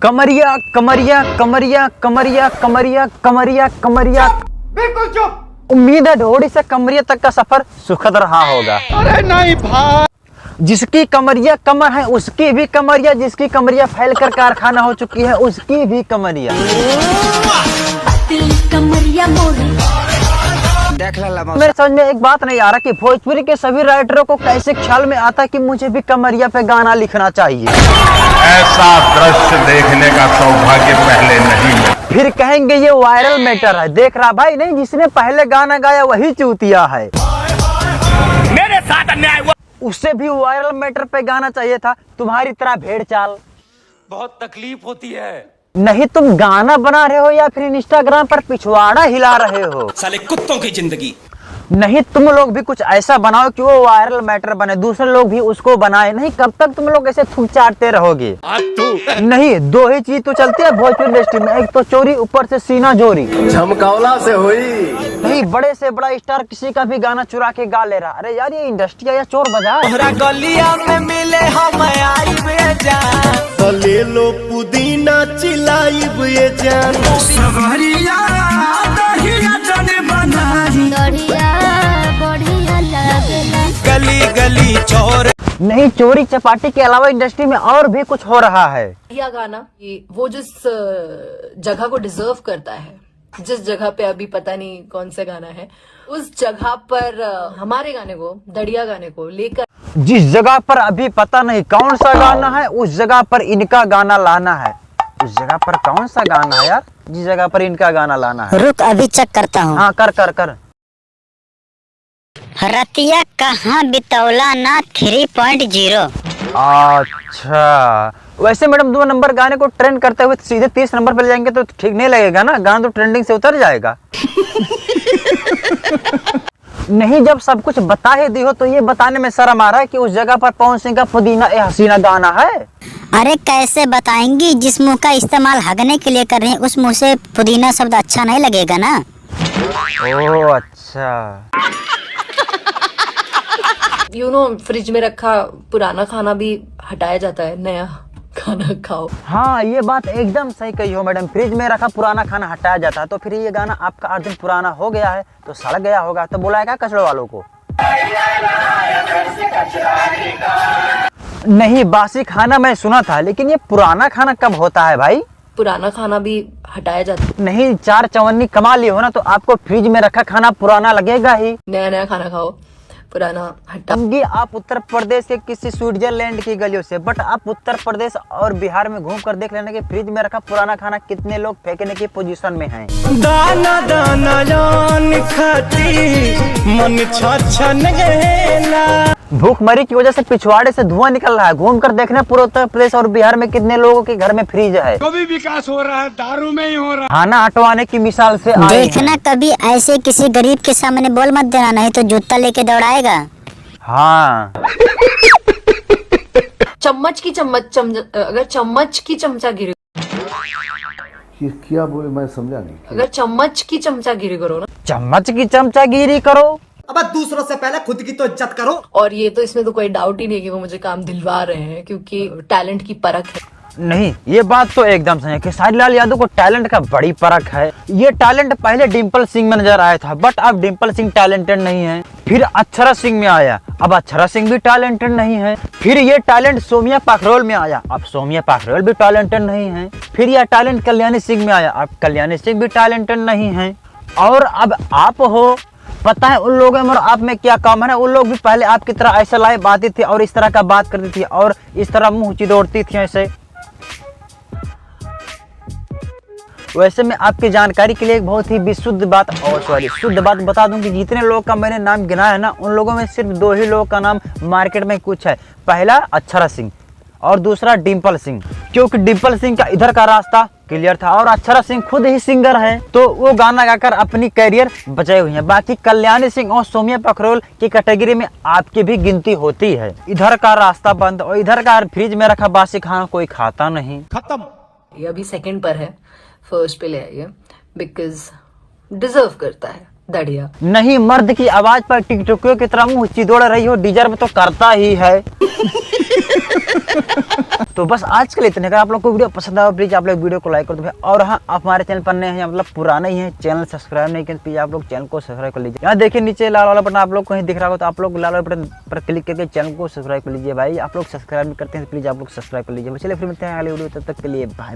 कमरिया कमरिया कमरिया कमरिया कमरिया कमरिया कमरिया। बिल्कुल चुप। उम्मीद है ढोड़ी से कमरिया तक का सफर सुखद रहा होगा। अरे नहीं भाई, जिसकी कमरिया कमर है उसकी भी कमरिया, जिसकी कमरिया फैल कर कारखाना हो चुकी है उसकी भी कमरिया। मेरे समझ में एक बात नहीं आ रहा कि भोजपुरी के सभी राइटरों को कैसे ख्याल में आता कि मुझे भी कमरिया पे गाना लिखना चाहिए। ऐसा दृश्य देखने का सौभाग्य पहले नहीं मिला। फिर कहेंगे ये वायरल मैटर है। देख रहा भाई नहीं, जिसने पहले गाना गाया वही चूतिया है। मेरे साथ अन्याय हुआ। उससे भी वायरल मैटर पे गाना चाहिए था। तुम्हारी तरह भेड़ चाल बहुत तकलीफ होती है। नहीं, तुम गाना बना रहे हो या फिर इंस्टाग्राम पर पिछवाड़ा हिला रहे हो। साले कुत्तों की जिंदगी। नहीं, तुम लोग भी कुछ ऐसा बनाओ कि वो वायरल मैटर बने, दूसरे लोग भी उसको बनाए। नहीं, कब तक तुम लोग ऐसे थूक चाटते रहोगे। नहीं, दो ही चीज तो चलती है भोजपुरी इंडस्ट्री में, एक तो चोरी, ऊपर से सीना जोरी। झमकावला से हुई नहीं, बड़े से बड़ा स्टार किसी का भी गाना चुरा के गा ले रहा। अरे यार, ये इंडस्ट्री है या चोर बाजार। गलिया में मिले हम आई बेजान, ले लो पुदीना चिलाई बुए जान। सवरिया दहिया जने बनाई, गली गली चोर। नहीं, चोरी चपाटी के अलावा इंडस्ट्री में और भी कुछ हो रहा है। यह गाना ये वो जिस जगह को डिजर्व करता है, जिस जगह पे अभी पता नहीं कौन सा गाना है, उस जगह पर हमारे गाने को, दड़िया गाने को लेकर, जिस जगह पर अभी पता नहीं कौन सा गाना है उस जगह पर इनका गाना लाना है। उस जगह पर कौन सा गाना है यार, जिस जगह पर इनका गाना लाना है। रुक, अभी चेक करता हूँ। हाँ, कर कर कर। रतिया कहाँ बितौला ना 3.0। अच्छा, वैसे मैडम 2 नंबर गाने को ट्रेंड करते हुए सीधे 30 नंबर पे ले जाएंगे तो ठीक नहीं लगेगा ना, गाना तो ट्रेंडिंग से उतर जाएगा। नहीं, जब सब कुछ बता ही दी हो तो ये बताने में शर्म आ रहा है कि उस जगह पर पवन सिंह का पुदीना ए हसीना गाना है। अरे कैसे बताएंगी, जिस मुंह का इस्तेमाल हगने के लिए कर रहे हैं उस मुंह से पुदीना शब्द अच्छा नहीं लगेगा ना। ओह अच्छा। फ्रिज में रखा पुराना खाना भी हटाया जाता है, नया खाना खाओ। हाँ, ये बात एकदम सही कही हो मैडम, फ्रिज में रखा पुराना खाना हटाया जाता है। तो फिर ये गाना आपका 8 दिन पुराना हो गया है तो सड़ गया होगा, तो बुलाएगा कचड़े वालों को। नहीं, बासी खाना मैं सुना था, लेकिन ये पुराना खाना कब होता है भाई? पुराना खाना भी हटाया जाता है। नहीं, 4 चवन्नी कमा लिए हो ना तो आपको फ्रिज में रखा खाना पुराना लगेगा ही। नया नया खाना खाओ, पुराना हटा। आप उत्तर प्रदेश के किसी स्विट्जरलैंड की गलियों से, बट आप उत्तर प्रदेश और बिहार में घूम कर देख लेना कि फ्रिज में रखा पुराना खाना कितने लोग फेंकने की पोजीशन में हैं। दाना दाना जान खाती मन छछन गेला। भूखमरी की वजह से पिछवाड़े से धुआं निकल रहा है। घूम कर देखना पूरे उत्तर प्रदेश और बिहार में कितने लोगों के घर में फ्रिज है। कभी विकास हो रहा है, दारू में ही हो रहा है। खाना हटवाने की मिसाल से आए देखना हैं। कभी ऐसे किसी गरीब के सामने बोल मत देना, नहीं तो जूता लेके दौड़ाएगा। हाँ, चम्मच की अगर चम्मच की चमचा गिरी, ये क्या बोले मैं समझा नहीं। अगर चम्मच की चमचा गिरी करो ना, चम्मच की चमचागिरी करो। अब दूसरों से पहले खुद की तो इज्जत करो। और ये तो इसमें तो कोई डाउट ही नहीं कि वो मुझे काम दिलवा रहे हैं, क्योंकि टैलेंट की परख है। नहीं, ये बात तो एकदम सही है कि खेसारी लाल यादव को टैलेंट का बड़ी परख है। ये टैलेंट पहले डिम्पल सिंह में नजर आया था, बट अब डिम्पल सिंह टैलेंटेड नहीं है। फिर अक्षरा सिंह में आया, अब अक्षरा सिंह भी टैलेंटेड नहीं है। फिर ये टैलेंट सोमिया पाखरोल में आया, अब सोमिया पाखरोल भी टैलेंटेड नहीं है। फिर यह टैलेंट कल्याणी सिंह में आया, अब कल्याणी सिंह भी टैलेंटेड नहीं है। और अब आप हो, पता है उन लोगों में और आप में क्या काम है। उन लोग भी पहले आपकी तरह ऐसा लाइव आती थी और इस तरह का बात करती थी और इस तरह मुंह चिदोड़ती थी ऐसे। वैसे मैं आपकी जानकारी के लिए एक बहुत ही विशुद्ध बात और शुद्ध बात बता दूं कि जितने लोग का मैंने नाम गिनाया है ना, उन लोगों में सिर्फ 2 ही लोगों का नाम मार्केट में कुछ है। पहला अक्षरा सिंह और दूसरा डिम्पल सिंह, क्योंकि डिम्पल सिंह का इधर का रास्ता क्लियर था और अक्षरा सिंह खुद ही सिंगर है तो वो गाना गाकर अपनी कैरियर बचाए हुए हैं। बाकी कल्याणी सिंह और सोमिया पाखरोल की कैटेगरी में आपकी भी गिनती होती है। इधर का रास्ता बंद और इधर का फ्रिज में रखा बासी खाना कोई खाता नहीं। खत्म। ये अभी सेकंड पर है, फर्स्ट पे ले आइए, बिकॉज डिजर्व करता है दड़िया। नहीं, मर्द की आवाज पर टिकटोकियों की तरह मुंह चिदोड़ रही हो, डिजर्व तो करता ही है। तो बस आज के लिए इतने। अगर आप लोग को वीडियो पसंद आया प्लीज आप लोग वीडियो को लाइक कर दो भाई। और हाँ, आप हमारे चैनल पर नए हैं मतलब पुराने ही हैं, चैनल सब्सक्राइब नहीं किया प्लीज आप लोग चैनल को सब्सक्राइब कर लीजिए। यहाँ देखिए नीचे लाल वाला बटन आप लोग को कहीं दिख रहा हो तो आप लोग लाल वाला बटन पर क्लिक करके चैनल को सब्सक्राइब कर लीजिए भाई। आप लोग सब्सक्राइब नहीं करते हैं प्लीज आप लोग सब्सक्राइब कर लीजिए। चलिए फिर मिलते हैं अगले वीडियो, तब तक के लिए बाय।